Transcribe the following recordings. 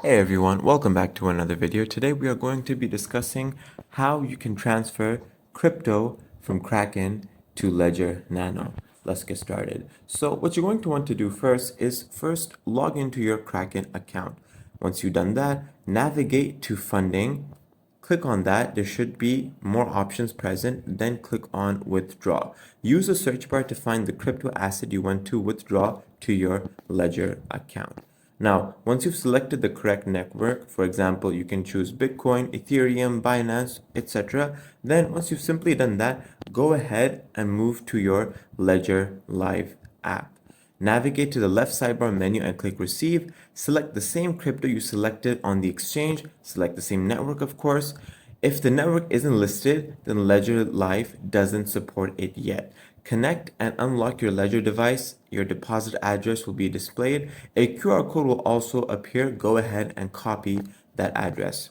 Hey everyone, welcome back to another video. Today we are going to be discussing how you can transfer crypto from Kraken to Ledger Nano. Let's get started. So what you're going to want to do first is log into your Kraken account. Once you've done that, navigate to funding. Click on that. There should be more options present. Then click on withdraw. Use the search bar to find the crypto asset you want to withdraw to your Ledger account. Now, once you've selected the correct network, for example, you can choose Bitcoin, Ethereum, Binance, etc. Then once you've simply done that, go ahead and move to your Ledger Live app. Navigate to the left sidebar menu and click Receive. Select the same crypto you selected on the exchange. Select the same network, of course. If the network isn't listed, then Ledger Live doesn't support it yet. Connect and unlock your Ledger device. Your deposit address will be displayed. A QR code will also appear. Go ahead and copy that address.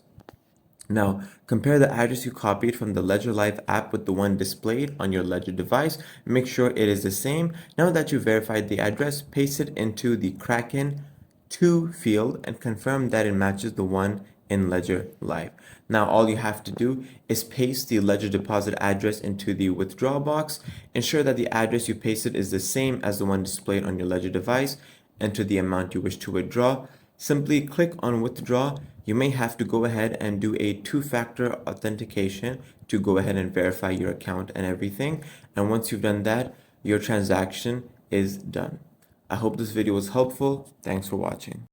Now, compare the address you copied from the Ledger Live app with the one displayed on your Ledger device. Make sure it is the same. Now that you verified the address, paste it into the Kraken 2 field and confirm that it matches the one in Ledger Live. Now, all you have to do is paste the Ledger deposit address into the withdraw box. Ensure that the address you pasted is the same as the one displayed on your Ledger device. Enter the amount you wish to withdraw. Simply click on withdraw. You may have to go ahead and do a two-factor authentication to go ahead and verify your account and everything. And once you've done that, your transaction is done. I hope this video was helpful. Thanks for watching.